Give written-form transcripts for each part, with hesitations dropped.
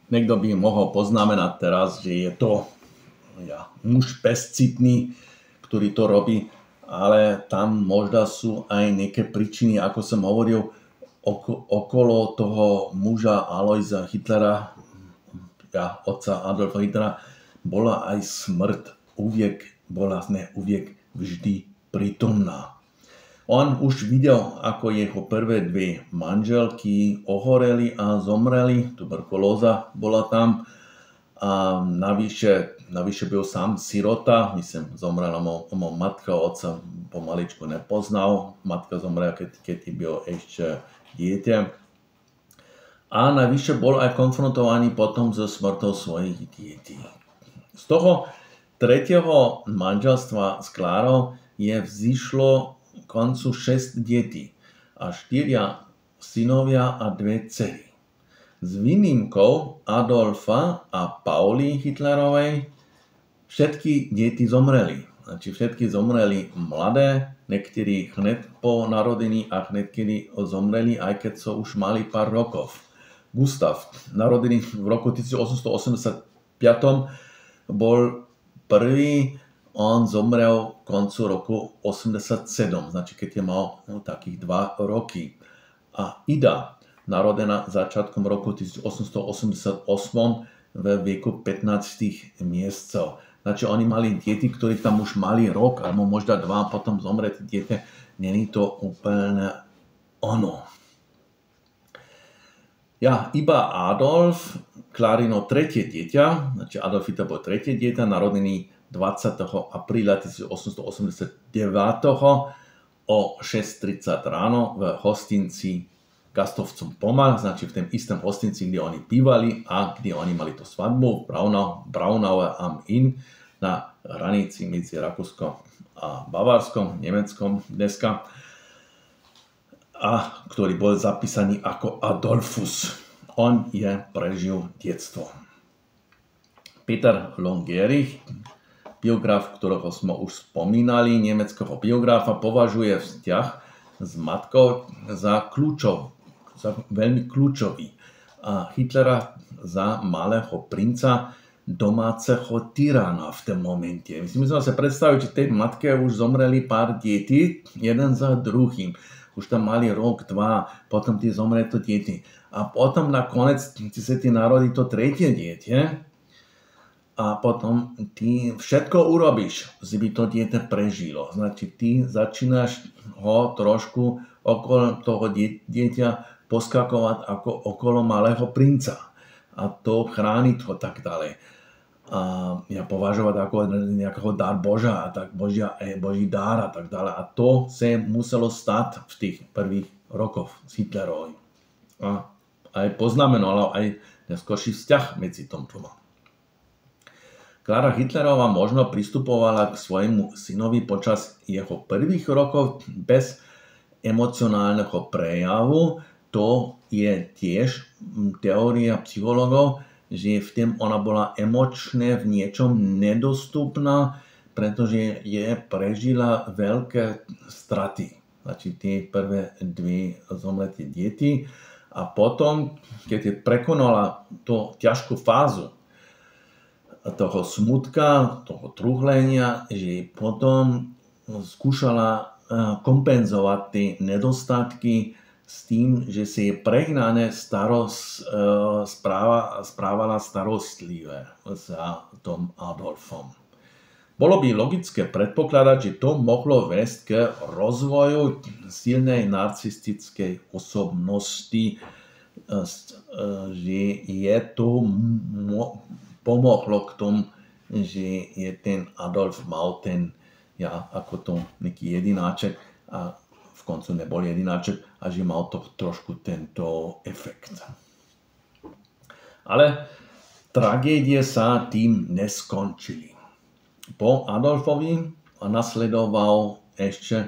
Niekto by mohol poznamenať teraz, že je to muž bezcitný, ktorý to robí, ale tam možno sú aj nejaké príčiny, ako som hovoril, okolo toho muža Alojza Hitlera, otca Adolfa Hitlera, bola aj smrť, bola vždy prítomná. On už videl, ako jeho prvé dve manželky ohoreli a zomreli, tuberkulóza bola tam a navyše byl sám sirota, myslím, zomrela mu matka, otca pomaličku nepoznal, matka zomrela, keď byl ešte dieťa. A navyše bol aj konfrontovaný potom so smrťou svojich detí. Z toho tretieho manželstva s Klárou vzýšlo koncu 6 detí a 4 synovia a 2 dcery. S výnimkou Adolfa a Pauly Hitlerovej všetky deti zomreli. Znači všetky zomreli mladé, niektorí hned po narodení a niektorí zomreli, aj keď sú už mali pár rokov. Gustav, narodený v roku 1885, bol prvý, on zomrel koncu roku 87, znači keď je mal takých 2 roky. A Ida, narodená začiatkom roku 1888 v veku 15 mjesecov. Znači oni mali deti, ktorí tam už mali rok, alebo možda 2, potom zomreti dieťa. Není to úplne ono. Iba Adolf, Klárino tretie dieťa, znači Adolf Hitler bol tretie dieťa, narodený 20. apríla 1889 o 6:30 ráno v hostinci Gastovcom Pomar, znači v tom istom hostinci, kde oni bývali a kde oni mali tú svadbu, Braunauer am Inn, na hranici medzi Rakúskom a Bavarskom, Nemeckom dneska, a ktorý bol zapísaný ako Adolfus. On prežil detstvo. Peter Longerich, biograf, ktorého sme už spomínali, nemeckého biografa, považuje vzťah s matkou za veľmi kľúčový. A Hitlera za malého princa, domáceho tyrana v tom momente. My sme sa predstavili, že tej matke už zomreli pár detí, jeden za druhým. Už tam mali rok, 2, potom tí zomreli to deti. A potom nakonec sa ti narodí to tretie dieťa, a potom ty všetko urobíš, aby to dieťa prežilo. Znači ty začínaš ho trošku okolo toho dieťa poskakovať ako okolo malého princa. A to chrániť ho tak ďalej. A považovať ako nejakého dar Boža, a tak Boží dár a tak ďalej. A to sa muselo stať v tých prvých rokoch s Hitlerovým. A aj poznamenalo aj neskôrší vzťah medzi tom dvoma. Klára Hitlerová možno pristupovala k svojmu synovi počas jeho prvých rokov bez emocionálneho prejavu. To je tiež teória psychologov, že v tom ona bola emočne v niečom nedostupná, pretože prežila veľké straty. Znači tie prvé 2 zomreté deti. A potom, keď prekonala tú ťažkú fázu toho smutka, toho truhlenia, že potom skúšala kompenzovať tie nedostatky s tým, že sa je prehnané správala starostlivé za tom Adolfom. Bolo by logické predpokladať, že to mohlo viesť k rozvoju silnej narcistickej osobnosti, že je to pomohlo k tomu, že je ten Adolf mal ten, ako to nejaký jedináček, a v koncu nebol jedináček, a že mal to trošku tento efekt. Ale tragédie sa tým neskončili. Po Adolfovi nasledoval ešte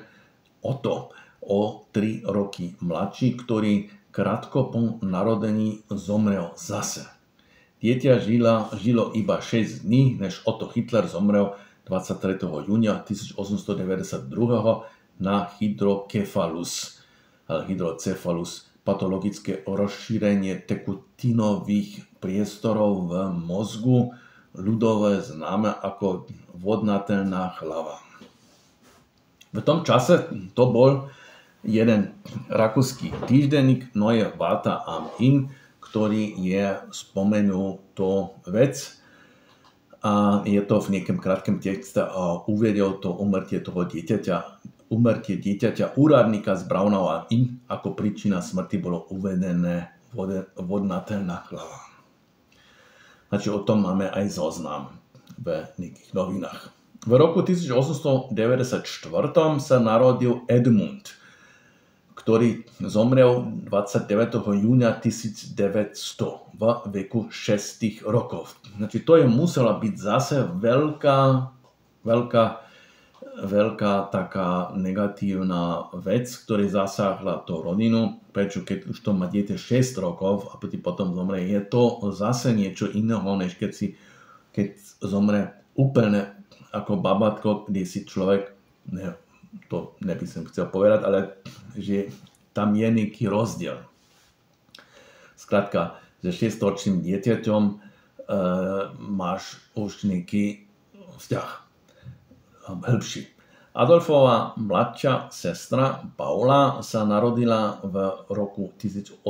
Otto, o 3 roky mladší, ktorý krátko po narodení zomrel zase. Dieťa žilo iba 6 dní, než Otto Hitler zomrel 23. júnia 1892 na hydrocephalus, patologické rozšírenie tekutinových priestorov v mozgu, ľudové známe ako vodnatelná hlava. V tom čase to bol jeden rakúsky týždenník Neue Warte am Inn, ktorý spomenul tú vec a je to v nejakom krátkom texte a uvedel to umrtie dieťaťa úradníka z Braunau am Inn ako príčina smrti bolo uvedené vodnatelná hlava. Znači o tom máme aj zoznam v nejakých novinách. V roku 1894 sa narodil Edmund, ktorý zomrel 29. júna 1900 v veku 6 rokov. Znači to musela byť zase veľká taká negatívna vec, ktorá zasáhla tú rodinu, prečo keď už to má dieťa 6 rokov a potom zomre, je to zase niečo iného, než keď zomre úplne ako babatko, kde si človek, to neby som chcel povedať, ale že tam je nejaký rozdiel. Skrátka, že 6-ročným dieťaťom máš už nejaký vzťah hĺbší. Adolfova mladšia sestra Paula sa narodila v roku 1896,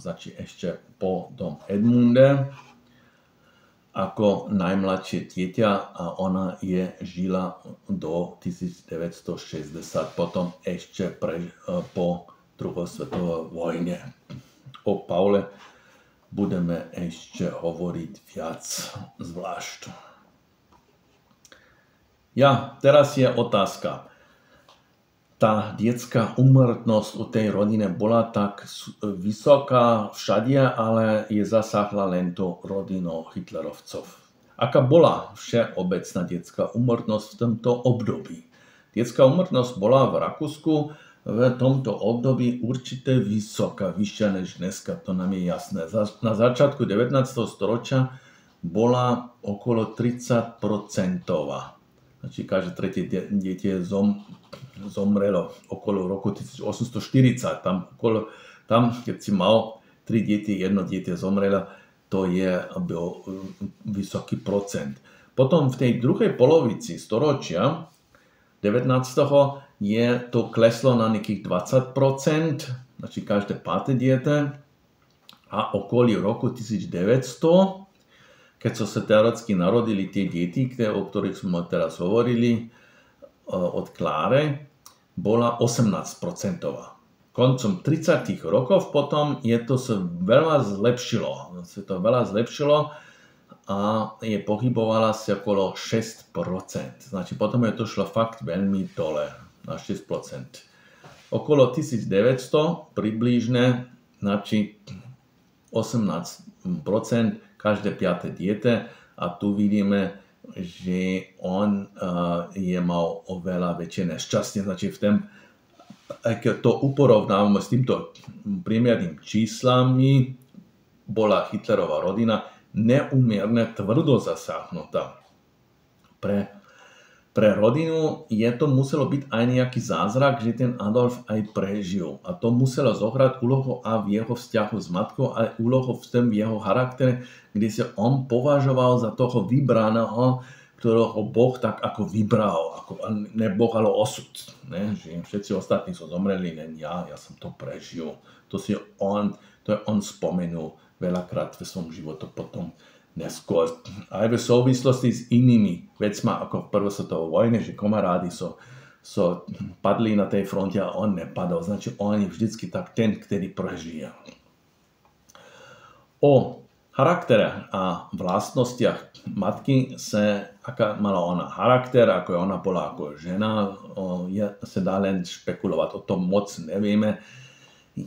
znači ešte po tom Edmunde, ako najmladšie dieťa a ona žila do 1960, potom ešte po druhej svetovej vojne. O Paule budeme ešte hovoriť viac zvlášť. Teraz je otázka. Tá detská úmrtnosť u tej rodiny bola tak vysoká všade, ale je zasáhla len to rodinu hitlerovcov. Aká bola všeobecná detská úmrtnosť v tomto období? Detská úmrtnosť bola v Rakúsku v tomto období určite vysoká, vyššia než dneska, to nám je jasné. Na začiatku 19. storočia bola okolo 30%. Znači, každé tretie dieťa zomrelo okolo roku 1840. Tam, keď si mal 3 deti, 1 dieťa zomrelo, to bol vysoký procent. Potom v tej druhej polovici storočia 19. To kleslo na nejakých 20%, znači každé 5. dieťa. A okolo roku 1900, keď sa teoreticky narodili tie deti, o ktorých sme teraz hovorili, od Kláre, bola 18%. Koncom 30. rokov potom sa veľa zlepšilo a pohybovala sa okolo 6%. Znači potom to šlo fakt veľmi dole na 6%. Okolo 1900 približne, znači 18%, každé 5. dieťa a tu vidíme, že on mal oveľa väčšie nešťastie. Znači keď to uporovnávame s týmto priemerným číslami, bola Hitlerová rodina neúmierne tvrdo zasáhnutá. Pre rodinu to muselo byť aj nejaký zázrak, že ten Adolf aj prežil. A to muselo zohrať úlohu a v jeho vzťahu s matkou, aj úlohu v jeho charaktere, kde sa on považoval za toho vybraného, ktorého Boh tak ako vybral. Ne Boh, ale osud. Ne? Že všetci ostatní sú zomreli, len ja som to prežil. To je on spomenul veľakrát v svojom živote potom neskôr. Aj v súvislosti s inými vecma ako v prvej svetovej vojne, že kamarádi padli na tej fronte a on nepadol. Znači on je vždycky tak ten, ktorý prežije. O charaktere a vlastnostiach matky aká mala ona charakter, ako ona bola ako žena, sa dá len špekulovať. O tom moc nevieme.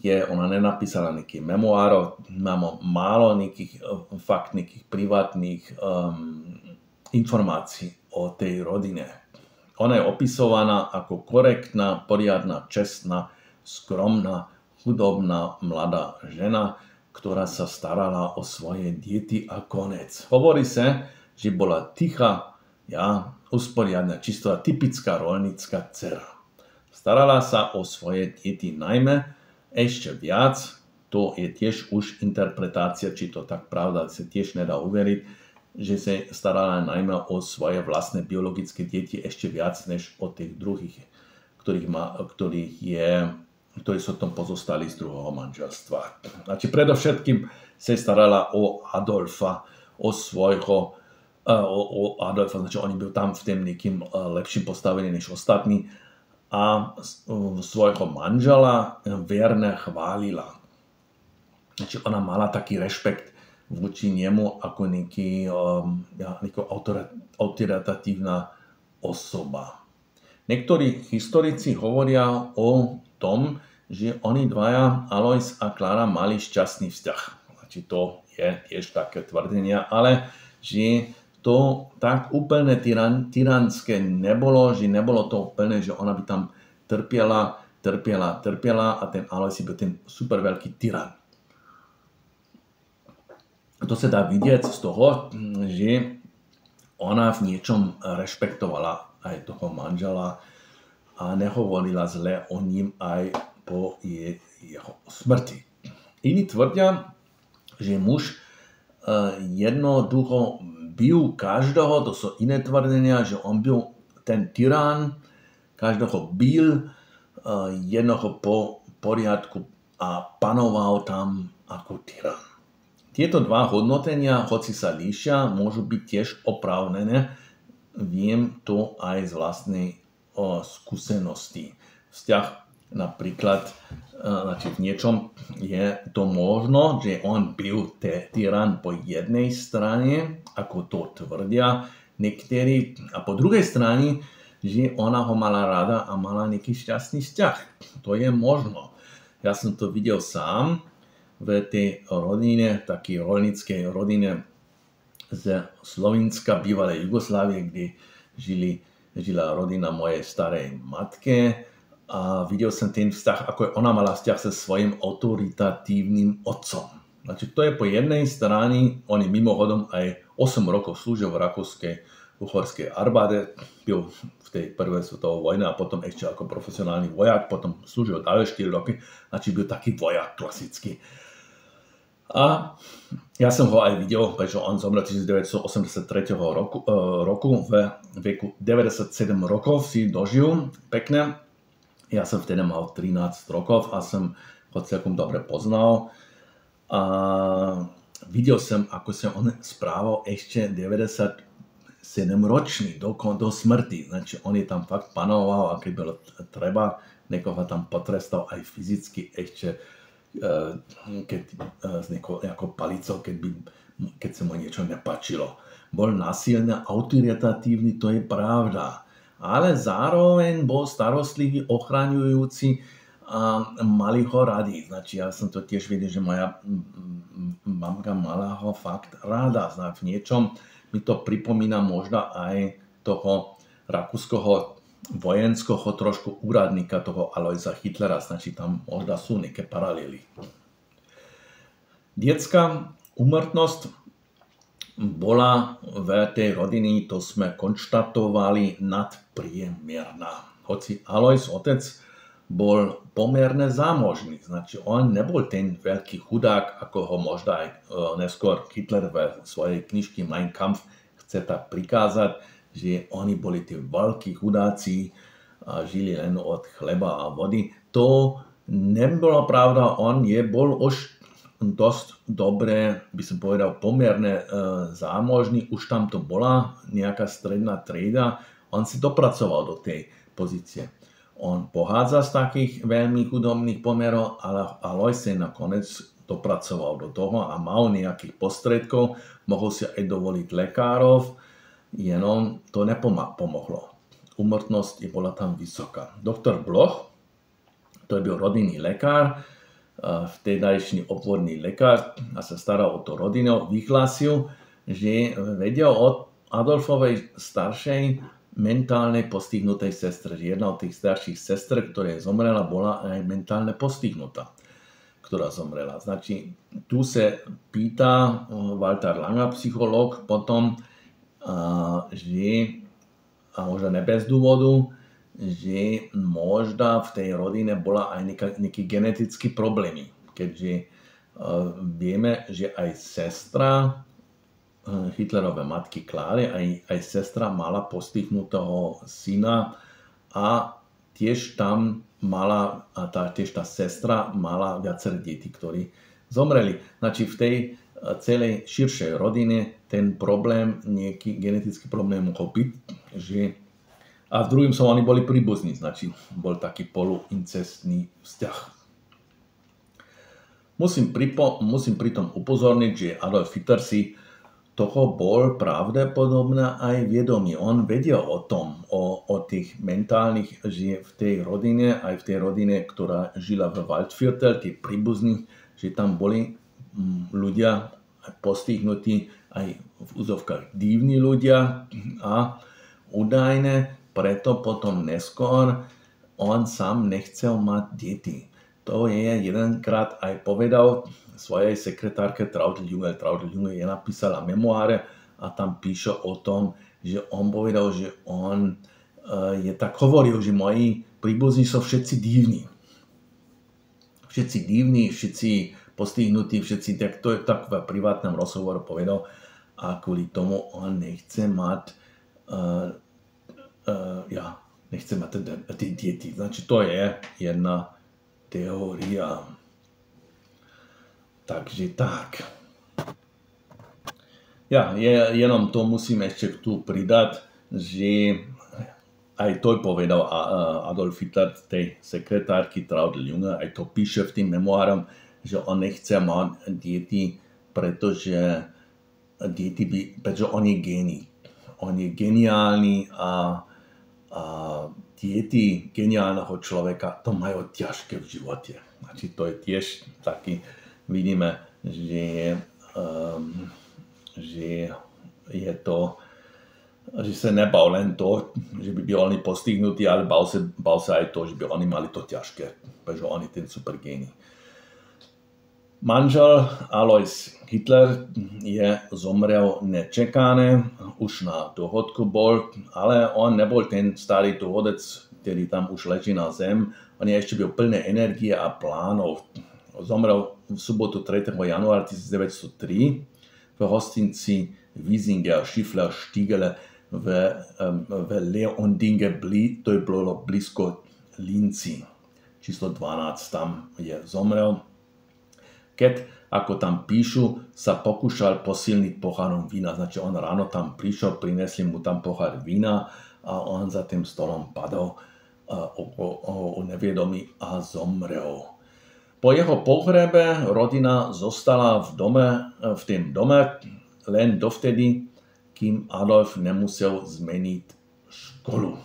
Ona nenapísala nejakých memoárov, máme málo nejakých privátnych informácií o tej rodine. Ona je opisovaná ako korektná, poriadna, čestná, skromná, chudobná mladá žena, ktorá sa starala o svoje deti a konec. Hovorí sa, že bola tichá, usporiadna, čistá, typická roľnícka dcera. Starala sa o svoje deti najmä ešte viac to je tiež už interpretácia, či to tak pravda, sa tiež nedá uveriť, že sa starala najmä o svoje vlastné biologické deti ešte viac než o tých druhých, ktorí sú tom pozostali z druhého manželstva. Znači predovšetkým sa starala o Adolfa, o Adolfa, znači on byl tam v tém nekým lepším postavený než ostatní a svojho manžela verne chválila. Znači ona mala taký rešpekt voči njemu ako neko autoritatívna osoba. Niektorí historici hovoria o tom, že oni dvaja, Alois a Klára, mali šťastný vzťah. Znači to je tiež také tvrdenie, ale že to tak úplne tyranské nebolo, že nebolo to úplne, že ona by tam trpiela a ten Alois byl ten super veľký tyran. To sa dá vidieť z toho, že ona v niečom rešpektovala aj toho manžela a nehovorila zle o ním aj po jeho smrti. Iní tvrdia, že muž jednoducho bił každého, to sú iné tvrdenia, že on byl ten tyrán, každého bil, jednoho po poriadku a panoval tam ako tyrán. Tieto dva hodnotenia, hoci sa líšia, môžu byť tiež oprávnené. Viem to aj z vlastnej skúsenosti. Vzťah napríklad, v niečom je to možno, že on byl tyran po jednej strane, ako to tvrdia niektorí, a po druhej strane, že ona ho mala rada a mala nejaký šťastný vzťah. To je možno. Ja som to videl sám v tej rodine, takej rolníckej rodine z Slovenska, bývalej Jugoslávie, kde žila rodina mojej starej matke a videl som ten vzťah, ako ona mala vzťah so svojím autoritatívnym otcom. Znači, to je po jednej strane, on je mimochodom aj 8 rokov slúžil v rakúskej uhorskej armáde, byl v tej prvej svetovej vojne a potom ešte ako profesionálny vojak, potom slúžil ďalej 4 roky, znači byl taký vojak klasický. A ja som ho aj videl, pretože on zomrel 1983 roku, v veku 97 rokov si dožil pekne. Ja som vtedy mal 13 rokov a som ho celkom dobre poznal. A videl som, ako sa on správal ešte 97-ročný do smrti. Znači, on je tam fakt panoval a keď bylo treba, niekoho tam potrestal aj fyzicky ešte s nejakou palicou, keď sa mu niečo nepáčilo. Bol násilný, autoritatívny, to je pravda. Ale zároveň bol starostlivý, ochraňujúci a mali ho radi. Znači, ja som to tiež videl, že moja mamka mala ho fakt rada. V niečom mi to pripomína možno aj toho rakúskeho vojenského trošku úradníka toho Aloisa Hitlera, znači tam možda sú nejaké paralely. Detská úmrtnosť bola v tej rodine, to sme konštatovali, nadpriemerná. Hoci Alois, otec, bol pomerne zámožný, znači on nebol ten veľký chudák, ako ho možda aj neskôr Hitler v svojej knižke Mein Kampf chce tak prikázať, že oni boli tí veľkí chudáci a žili len od chleba a vody. To nebolo pravda, on bol už dosť dobre, by som povedal, pomerne zámožný, už tam to bola nejaká stredná trieda, on si dopracoval do tej pozície. On pochádza z takých veľmi chudobných pomerov, ale Alois sa nakoniec dopracoval do toho a mal nejakých postredkov, mohol si aj dovoliť lekárov, jenom to nepomohlo. Úmrtnosť bola tam vysoká. Doktor Bloch, to byl rodinný lekár, vtedajší obvodný lekár a sa staral o to rodinu, vyhlásil, že vedel od Adolfovej staršej mentálne postihnutej sestre. Jedna od tých starších sester, ktorá zomrela, bola aj mentálne postihnutá, ktorá zomrela. Znači, tu sa pýta Walter Langer, psychológ, potom, že, a možno ne bez dôvodu, že možda v tej rodine bola aj nejaký genetický problémy, keďže Vieme, že aj sestra Hitlerovej matky Kláry, aj sestra mala postihnutého syna a tiež tam mala, tiež tá sestra mala viaceré deti, ktorí zomreli. Znači v tej celej širšej rodine ten problém, nejaký genetický problém mohol byť, že a v druhým som oni boli príbuzní, znači bol taký poluincestný vzťah. Musím pritom upozorniť, že Adolf Hitler si toho bol pravdepodobne aj vedomý. On vedel o tom, o tých mentálnych, že v tej rodine, aj v tej rodine, ktorá žila v Waldviertel, tí príbuzní, že tam boli ľudia postihnutí, aj v úzovkách divní ľudia a údajne preto potom neskôr on sám nechcel mať deti. To je jedenkrát aj povedal svojej sekretárke Traudl Junge. Traudl Junge je napísala memoáre a tam píše o tom, že on povedal, že on je tak hovoril, že moji príbuzní sú všetci divní. Všetci divní, všetci postihnutí, všetci, tak to je tak v privátnom rozhovoru povedal a kvôli tomu on nechce mať nechce mať tie deti. Znači to je jedna teória. Takže tak. Jenom to musím ešte tu pridať, že aj to povedal Adolf Hitler tej sekretárky Traudl Junge, aj to píše v tým memoárom, že on nechce mať deti, pretože on je gény. On je geniálny a deti geniálneho človeka to majú ťažké v živote. Znači to je tiež taký, vidíme, že je to, že sa nebal len to, že by boli postihnutí, ale bal sa aj to, že by oni mali to ťažké, pretože oni ten super gény. Manžel Alois Hitler zomrel nečakané, už na dôchodku bol, ale on nebol ten starý dôchodec, ktorý tam už leží na zem. On ešte byl plný energie a plánov. Zomrel v sobotu 3. januára 1903 v hostinci Wiesinger Schiffler Stiegele v Leondinge, to je bolo blízko Linci. Číslo 12 tam zomrel. Keď, ako tam píšu, sa pokúšal posilniť pohárom vína. Znači on ráno tam prišiel, prinesli mu tam pohár vína a on za tým stolom padol o nevedomí a zomrel. Po jeho pohrebe rodina zostala v tém dome len dovtedy, kým Adolf nemusel zmeniť školu.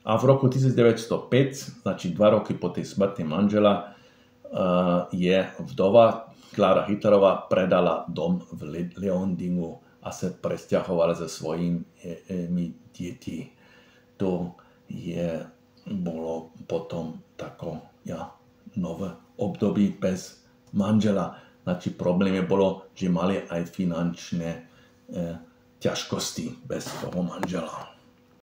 A v roku 1905, znači 2 roky po tej smrti manžela, je vdova Klára Hitlerová predala dom v Leondingu a sa presťahovala so svojimi deťmi. To bolo potom tako nové obdobie bez manžela. Znači problém bolo, že mali aj finančné ťažkosti bez toho manžela.